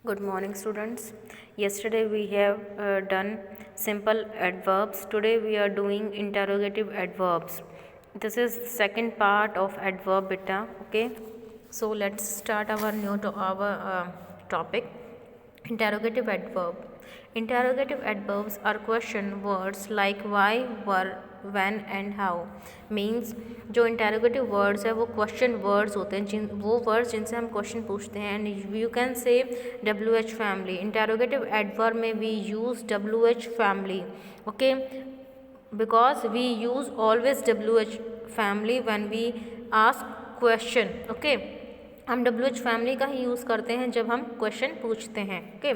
Good morning, students. Yesterday we have done simple adverbs. Today we are doing interrogative adverbs. This is second part of adverb beta. Okay. So let's start our topic. Interrogative adverb. Interrogative adverbs are question words like why, were, when and how. Means जो interrogative words है वो question words होते हैं, वो words जिनसे हम question पूछते हैं. And you can say WH family. Interrogative adverb में we use WH family. Okay, because we use always WH family when we ask question. Okay, हम WH फैमिली का ही यूज़ करते हैं जब हम क्वेश्चन पूछते हैं. Okay,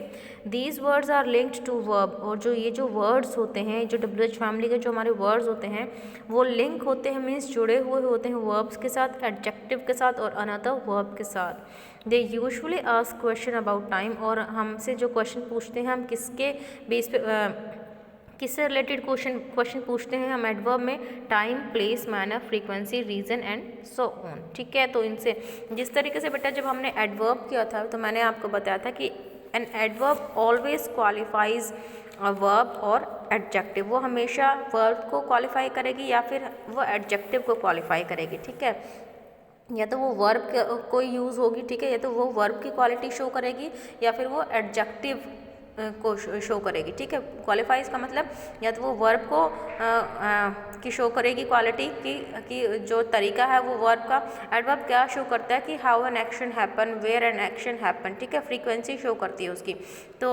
these words are linked to verb. और जो वर्ड्स होते हैं, जो WH फैमिली के जो हमारे वर्ड्स होते हैं वो लिंक होते हैं, मीन्स जुड़े हुए होते हैं वर्ब्स के साथ, एडजेक्टिव के साथ और अनदर वर्ब के साथ. They usually ask question about time. और हमसे जो क्वेश्चन पूछते हैं हम किसके बेस पे किससे रिलेटेड क्वेश्चन पूछते हैं हम एडवर्ब में? Time, place, manner, frequency, reason and so on. ठीक है, तो इनसे जिस तरीके से बेटा जब हमने एडवर्ब किया था तो मैंने आपको बताया था कि an adverb always qualifies a verb और एडजेक्टिव. वो हमेशा वर्ब को क्वालिफाई करेगी या फिर वो एडजेक्टिव को क्वालिफाई करेगी. ठीक है, या तो वो वर्ब को यूज़ होगी. ठीक है, या तो वो वर्ब की क्वालिटी शो करेगी या फिर वो एडजेक्टिव को शो करेगी. ठीक है, क्वालिफाइज का मतलब या तो वो वर्ब को की शो करेगी क्वालिटी की जो तरीका है वो वर्ब का. एडवर्ब क्या शो करता है कि how an action happen, where an action happen. ठीक है, फ्रीक्वेंसी शो करती है उसकी. तो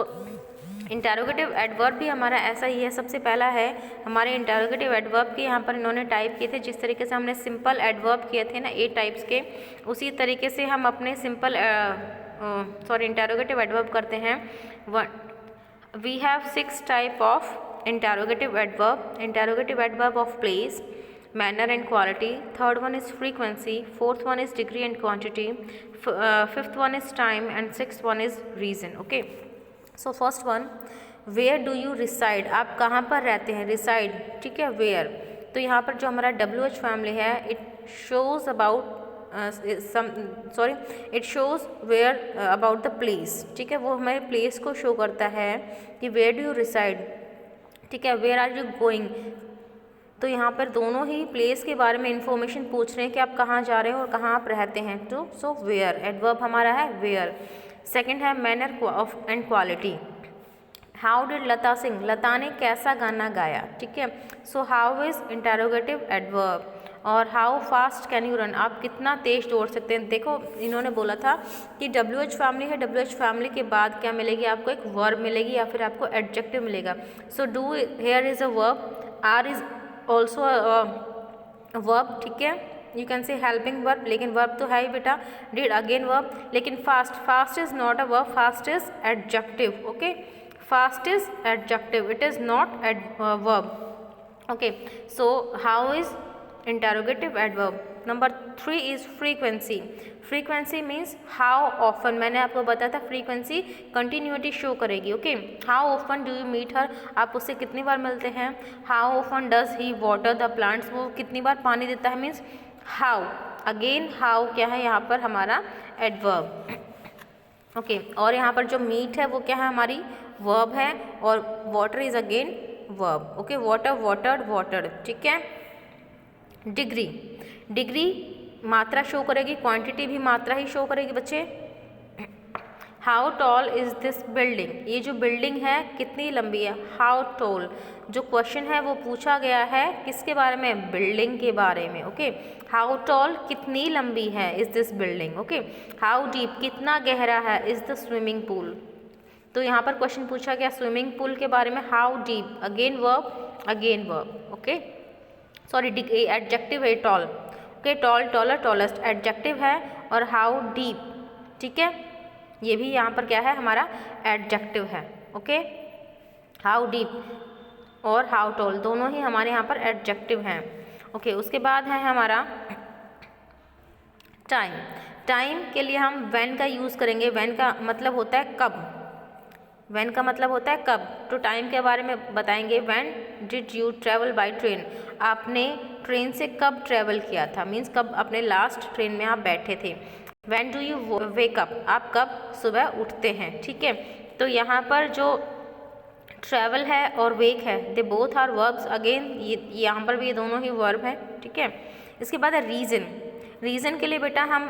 इंटेरोगेटिव एडवर्ब भी हमारा ऐसा ही है. सबसे पहला है हमारे इंटेरोगेटिव एडवर्ब के यहाँ पर इन्होंने टाइप किए थे. जिस तरीके से हमने सिंपल एडवर्ब किए थे ना 8 टाइप्स के, उसी तरीके से हम अपने सिंपल इंटेरोगेटिव एडवर्ब करते हैं. We have 6 type of interrogative adverb. Interrogative adverb of place, manner and quality. Third one is frequency. Fourth one is degree and quantity. Fifth one is time and sixth one is reason. Okay, so first one, where do you reside? आप कहाँ पर रहते हैं? reside. ठीक है, where. तो यहाँ पर जो हमारा WH फैमिली है, it shows about it shows where about the place. ठीक है, वो हमारे प्लेस को शो करता है कि वेयर डू यू रिसाइड. ठीक है, वेयर आर यू गोइंग. तो यहाँ पर दोनों ही प्लेस के बारे में इंफॉर्मेशन पूछ रहे हैं कि आप कहाँ जा रहे हो और कहाँ आप रहते हैं. तो सो वेयर एडवर्ब हमारा है वेयर. सेकंड है manner of and quality. How did Lata sing. Lata ने कैसा गाना गाया. ठीक है, so how is interrogative adverb. और how fast can you run. आप कितना तेज़ दौड़ सकते हैं. देखो इन्होंने बोला था कि WH फैमिली है, WH फैमिली के बाद क्या मिलेगी आपको? एक वर्ब मिलेगी या फिर आपको एडजेक्टिव मिलेगा. So do here is a verb, are is also a verb. ठीक है, you can say helping verb, लेकिन वर्ब तो है ही बेटा. डिड अगेन वर्ब, लेकिन fast is not a verb, fast is adjective. Okay, fast is adjective, it is not verb. Okay, so how is interrogative adverb. Number 3 is frequency. Frequency means how often. मैंने आपको बताया था frequency continuity show करेगी. Okay, how often do you meet her. आप उससे कितनी बार मिलते हैं. how often does he water the plants. वो कितनी बार पानी देता है, मीन्स how. अगेन how क्या है यहाँ पर हमारा adverb. ओके, और यहाँ पर जो meet है वो क्या है हमारी verb है और water is again verb. Okay, water, watered, watered. ठीक है. डिग्री मात्रा शो करेगी, क्वांटिटी भी मात्रा ही शो करेगी बच्चे. How tall is this building. ये जो बिल्डिंग है कितनी लंबी है. How tall. जो क्वेश्चन है वो पूछा गया है किसके बारे में? बिल्डिंग के बारे में. ओके, हाउ टॉल कितनी लंबी है is this building. Okay, how deep कितना गहरा है इज़ द स्विमिंग पूल. तो यहाँ पर क्वेश्चन पूछा गया स्विमिंग पूल के बारे में. How deep, again verb. Okay, sorry adjective है tall. Okay, tall, taller, tallest adjective है. और हाउ डीप, ठीक है, ये भी यहाँ पर क्या है हमारा एडजेक्टिव है. ओके, हाउ डीप और हाउ टॉल दोनों ही हमारे यहाँ पर एडजेक्टिव हैं. ओके, उसके बाद है हमारा टाइम. टाइम के लिए हम व्हेन का यूज़ करेंगे. व्हेन का मतलब होता है कब. व्हेन का मतलब होता है कब. तो टाइम के बारे में बताएंगे. When did you travel by train. आपने ट्रेन से कब ट्रैवल किया था, मीन्स कब अपने लास्ट ट्रेन में आप बैठे थे. When do you wake up, आप कब सुबह उठते हैं, ठीक है। तो यहाँ पर जो ट्रैवल है और वेक है, they both are verbs. Again ये यहाँ पर भी ये दोनों ही वर्ब है, ठीक है। इसके बाद है रीज़न। रीज़न के लिए बेटा हम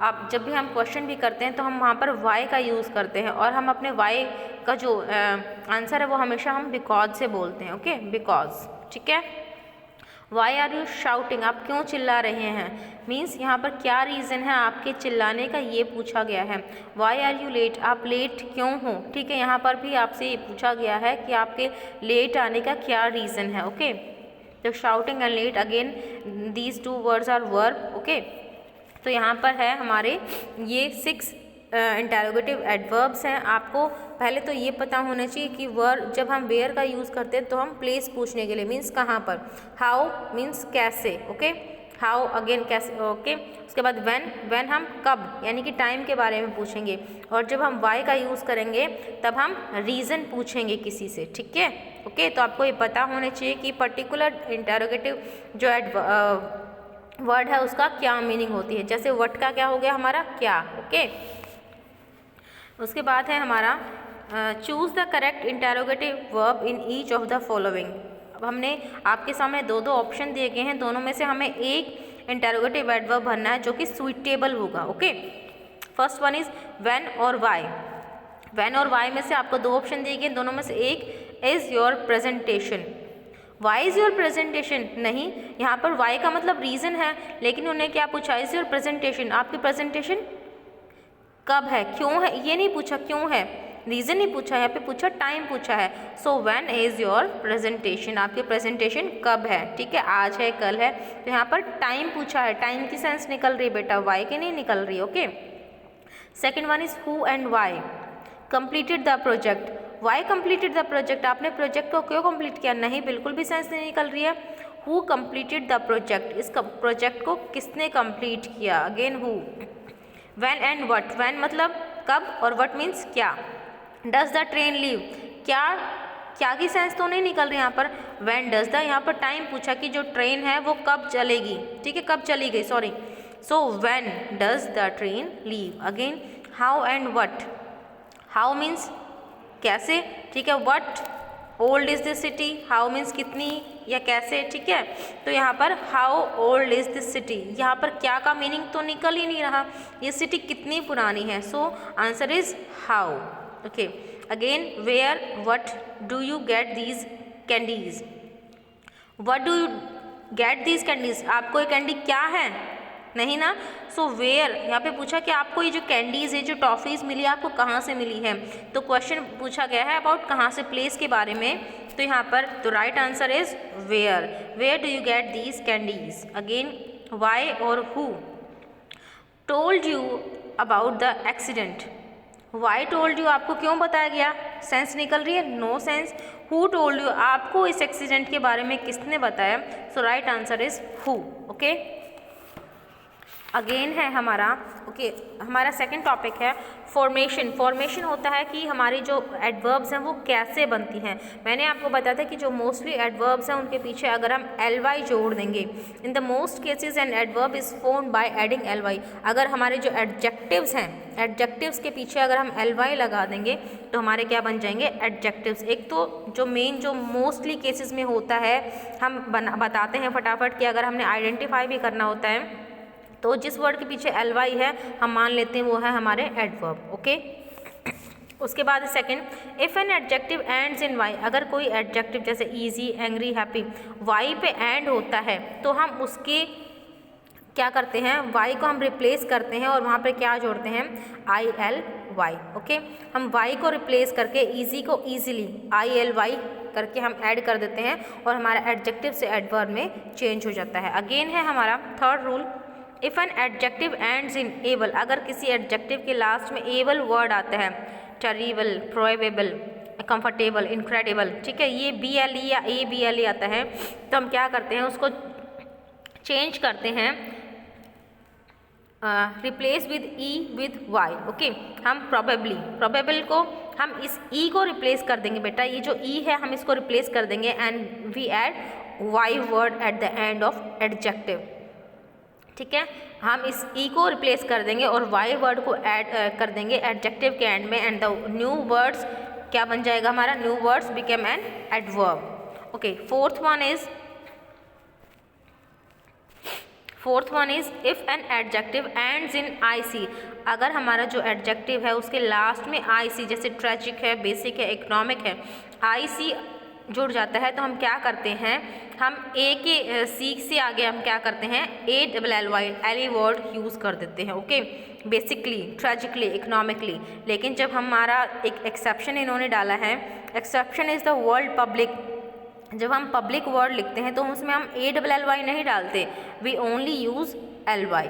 आप जब भी हम क्वेश्चन भी करते हैं तो हम वहाँ पर वाई का यूज़ करते हैं, और हम अपने वाई का जो आंसर है वो हमेशा हम बिकॉज से बोलते हैं, ओके, बिकॉज, ठीक है। वाई आर यू शाउटिंग, आप क्यों चिल्ला रहे हैं, मीन्स यहाँ पर क्या रीज़न है आपके चिल्लाने का, ये पूछा गया है। वाई आर यू लेट, आप लेट क्यों हो, ठीक है। यहाँ पर भी आपसे ये पूछा गया है कि आपके लेट आने का क्या रीज़न है, ओके। तो shouting and late, again these two words are verb, okay. तो यहाँ पर है हमारे ये 6 इंटरोगेटिव एडवर्ब्स हैं। आपको पहले तो ये पता होना चाहिए कि वर्ब जब हम वेयर का यूज़ करते हैं तो हम प्लेस पूछने के लिए, मीन्स कहाँ पर। हाउ मीन्स कैसे, ओके, हाउ अगेन कैसे, ओके। उसके बाद व्हेन हम कब यानी कि टाइम के बारे में पूछेंगे, और जब हम वाई का यूज़ करेंगे तब हम रीज़न पूछेंगे किसी से, ठीक है, ओके। तो आपको ये पता होना चाहिए कि पर्टिकुलर इंटरोगेटिव जो वर्ड है उसका क्या मीनिंग होती है। जैसे वट का क्या हो गया हमारा, क्या, ओके। उसके बाद है हमारा choose the correct interrogative verb in each of the following. अब हमने आपके सामने दो ऑप्शन दिए गए हैं, दोनों में से हमें एक इंटरोगेटिव एडवर्ब भरना है जो कि सुइटेबल होगा, okay. First one is when और वाई। व्हेन और वाई में से आपको 2 ऑप्शन दिए गए, दोनों में से एक is your presentation. Why is your presentation नहीं, यहाँ पर वाई का मतलब रीज़न है, लेकिन उन्हें क्या पूछा, इज़ योर प्रेजेंटेशन, आपकी प्रेजेंटेशन कब है, क्यों है, ये नहीं पूछा क्यों है, रीज़न नहीं पूछा, यहाँ पे पूछा टाइम पूछा है। So when is your presentation, आपकी प्रेजेंटेशन कब है, ठीक है, आज है, कल है। तो यहाँ पर टाइम पूछा है, टाइम की सेंस निकल रही है बेटा, वाई की नहीं निकल रही, okay. Second one is who and why. Completed the project, why completed the project, आपने प्रोजेक्ट को क्यों कंप्लीट किया, नहीं, बिल्कुल भी सेंस नहीं निकल रही है। हु कंप्लीटेड द प्रोजेक्ट, इस प्रोजेक्ट को किसने कंप्लीट किया, again who. When and what, when मतलब कब और व्हाट मीन्स क्या। डज द ट्रेन लीव, क्या की सेंस तो नहीं निकल रही यहाँ पर। व्हेन डज द, यहाँ पर टाइम पूछा कि जो ट्रेन है वो कब चलेगी, ठीक है, कब चली गई, sorry. So when does the train leave. Again how and what, how means कैसे, ठीक है, what old is this city, how means कितनी या कैसे, ठीक है। तो यहाँ पर how old is this city, यहाँ पर क्या का मीनिंग तो निकल ही नहीं रहा, ये सिटी कितनी पुरानी है। So answer is how, okay. Again where, what do you get these candies, what do you get these candies, आपको ये कैंडी क्या है, नहीं ना। सो वेयर, यहाँ पे पूछा कि आपको ये जो कैंडीज़ है, जो टॉफ़ीज़ मिली, आपको कहाँ से मिली है। तो क्वेश्चन पूछा गया है अबाउट कहाँ से, प्लेस के बारे में। तो यहाँ पर तो right answer is where, where do you get these candies. Again why और who. Told you about the accident, why told you, आपको क्यों बताया गया, सेंस निकल रही है, no sense. Who told you, आपको इस एक्सीडेंट के बारे में किसने बताया। So right answer is who, okay. Again है हमारा, ओके, हमारा सेकंड टॉपिक है फॉर्मेशन। फॉर्मेशन होता है कि हमारी जो एडवर्ब्स हैं वो कैसे बनती हैं। मैंने आपको बताया था कि जो मोस्टली एडवर्ब्स हैं उनके पीछे अगर हम ly जोड़ देंगे, in the most cases an adverb is formed by adding ly। अगर हमारे जो एडजेक्टिव्स हैं, एडजेक्टिव्स के पीछे अगर हम ly लगा देंगे तो हमारे क्या बन जाएंगे, एडजेक्टिव्स। एक तो जो मेन जो मोस्टली केसेस में होता है, हम बताते हैं फटाफट कि अगर हमने आइडेंटिफाई भी करना होता है तो जिस वर्ड के पीछे ly है हम मान लेते हैं वो है हमारे एडवर्ब, ओके। उसके बाद second, if N adjective ends in y, अगर कोई एडजेक्टिव जैसे इजी, एंग्री, हैप्पी y पे एंड होता है तो हम उसके क्या करते हैं, y को हम रिप्लेस करते हैं और वहाँ पे क्या जोड़ते हैं, ILY, ओके। हम y को रिप्लेस करके इजी को ईजिली ILY करके हम ऐड कर देते हैं और हमारा एडजेक्टिव से एडवर्ब में चेंज हो जाता है। अगेन है हमारा third rule, if N adjective ends in able, अगर किसी एडजेक्टिव के लास्ट में एबल वर्ड आता है, टेरिबल, प्रोबेबल, कंफर्टेबल, इनक्रेडिबल, ठीक है, ये BLE या ABLE आता है तो हम क्या करते हैं, उसको चेंज करते हैं, replace with E with Y, okay. हम प्रोबेबल को हम इस E को रिप्लेस कर देंगे बेटा, ये जो E है हम इसको रिप्लेस कर देंगे and we add Y word at the end of adjective. ठीक है, हम इस ई को रिप्लेस कर देंगे और वाई वर्ड को ऐड कर देंगे एडजेक्टिव के एंड में, एंड द न्यू वर्ड्स क्या बन जाएगा हमारा, new words become an adverb. Okay, fourth one is if an adjective ends in I C, अगर हमारा जो एडजेक्टिव है उसके लास्ट में आई सी, जैसे ट्रेजिक है, बेसिक है, इकोनॉमिक है, आई सी जुड़ जाता है, तो हम क्या करते हैं, हम ए के सी से आगे हम क्या करते हैं, A double L Y ally word use कर देते हैं। Okay, basically, tragically, economically. लेकिन जब हमारा एक एक्सेप्शन इन्होंने डाला है, exception is the word public, जब हम पब्लिक वर्ड लिखते हैं तो उसमें हम ए डबल एल वाई नहीं डालते, we only use L Y,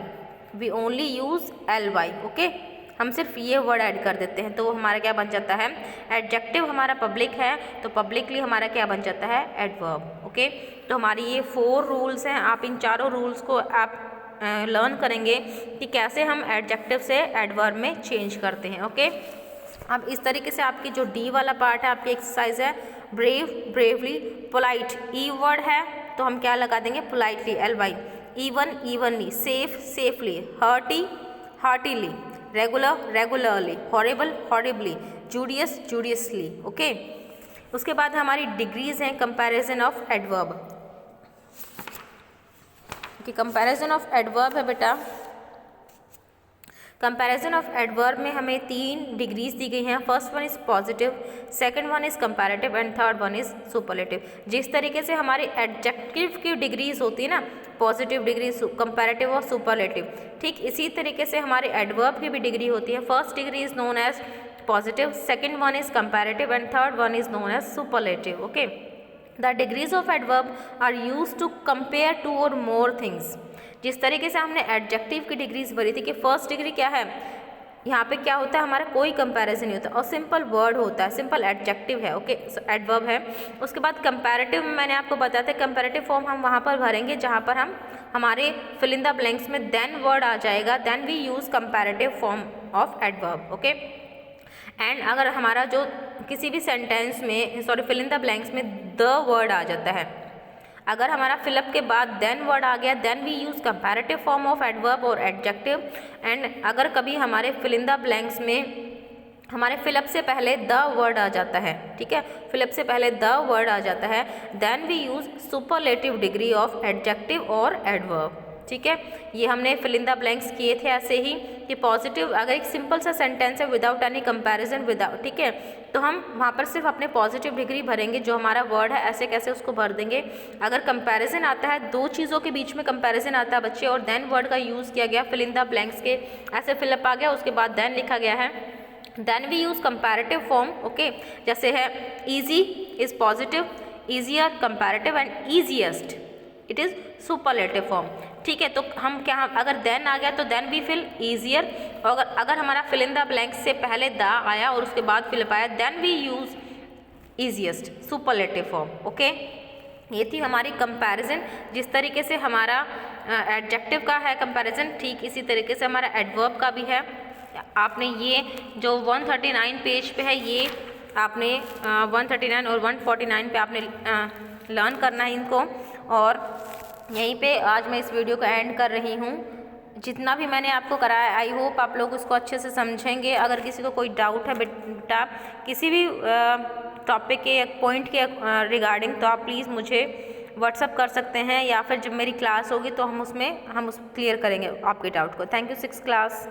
we only use L Y. Okay, हम सिर्फ ये वर्ड ऐड कर देते हैं, तो वो हमारा क्या बन जाता है, एडजेक्टिव हमारा पब्लिक है तो पब्लिकली हमारा क्या बन जाता है, एडवर्ब। ओके, तो हमारी ये 4 रूल्स हैं, आप इन चारों रूल्स को आप लर्न करेंगे कि कैसे हम एडजेक्टिव से एडवर्ब में चेंज करते हैं। ओके, अब इस तरीके से आपकी जो डी वाला पार्ट है, आपकी एक्सरसाइज है, brave, bravely, polite, E word है तो हम क्या लगा देंगे, politely, L Y, even, evenly, safe, safely, hearty, heartily, regular, regularly, horrible, horribly, judicious, judiciously. Okay, उसके बाद हमारी डिग्रीज हैं कंपैरिजन ऑफ एडवर्ब। कि कंपैरिजन ऑफ एडवर्ब है बेटा, कंपैरिजन ऑफ एडवर्ब में हमें 3 डिग्रीज दी गई हैं। First one is positive, second one is comparative and third one is superlative. जिस तरीके से हमारी एडजेक्टिव की डिग्रीज होती है ना, पॉजिटिव डिग्री, कंपैरेटिव और सुपरलेटिव, ठीक इसी तरीके से हमारे एडवर्ब की भी डिग्री होती है। First degree is known as positive, second one is comparative and third one is known as superlative. Okay, the degrees of adverb are used to compare 2 और मोर थिंग्स। जिस तरीके से हमने एडजेक्टिव की डिग्रीज भरी थी कि फर्स्ट डिग्री क्या है, यहाँ पे क्या होता है, हमारा कोई कंपैरिजन नहीं होता और सिंपल वर्ड होता है, सिंपल एडजेक्टिव है। ओके, एडवर्ब है। उसके बाद कंपैरेटिव में मैंने आपको बताया था, कंपैरेटिव फॉर्म हम वहाँ पर भरेंगे जहाँ पर हम हमारे फिल इन द ब्लैंक्स में देन वर्ड आ जाएगा, then we use comparative form of adverb. Okay, and अगर हमारा जो किसी भी सेंटेंस में, sorry, fill in the blanks में द वर्ड आ जाता है, अगर हमारा फिलअप के बाद देन वर्ड आ गया, then we use comparative form of adverb और एडजेक्टिव। एंड अगर कभी हमारे फिल इन द ब्लैंक्स में हमारे फिलअप से पहले द वर्ड आ जाता है, ठीक है, फिलअप से पहले द वर्ड आ जाता है, then we use superlative degree of adjective और एडवर्ब। ठीक है, ये हमने फिल इन द ब्लैंक्स किए थे ऐसे ही कि पॉजिटिव, अगर एक सिंपल सा सेंटेंस है विदाउट एनी कंपैरिजन, विदाउट, ठीक है, तो हम वहाँ पर सिर्फ अपने पॉजिटिव डिग्री भरेंगे, जो हमारा वर्ड है ऐसे कैसे उसको भर देंगे। अगर कंपैरिजन आता है, 2 चीज़ों के बीच में कंपैरिजन आता है बच्चे, और देन वर्ड का यूज़ किया गया, फिल इन द ब्लैंक्स के ऐसे फिलअप आ गया, उसके बाद देन लिखा गया है, then we use comparative form. Okay, जैसे है easy is positive, easier comparative and easiest it is superlative form. ठीक है, तो हम क्या, अगर देन आ गया तो देन वी फिल ईजियर, और अगर हमारा फिल इन द ब्लैंक से पहले द आया और उसके बाद फिल आया, then we use easiest, superlative form. Okay, ये थी हमारी कंपैरिजन। जिस तरीके से हमारा एडजेक्टिव का है कंपैरिजन, ठीक इसी तरीके से हमारा एडवर्ब का भी है। आपने ये जो 139 पेज पे है, ये आपने 139 और 149 पे आपने लर्न करना है इनको, और यहीं पे आज मैं इस वीडियो को एंड कर रही हूँ। जितना भी मैंने आपको कराया, आई होप आप लोग उसको अच्छे से समझेंगे। अगर किसी को कोई डाउट है बेटा किसी भी टॉपिक के या पॉइंट के रिगार्डिंग, तो आप प्लीज़ मुझे व्हाट्सअप कर सकते हैं, या फिर जब मेरी क्लास होगी तो हम क्लियर करेंगे आपके डाउट को। Thank you 6th class.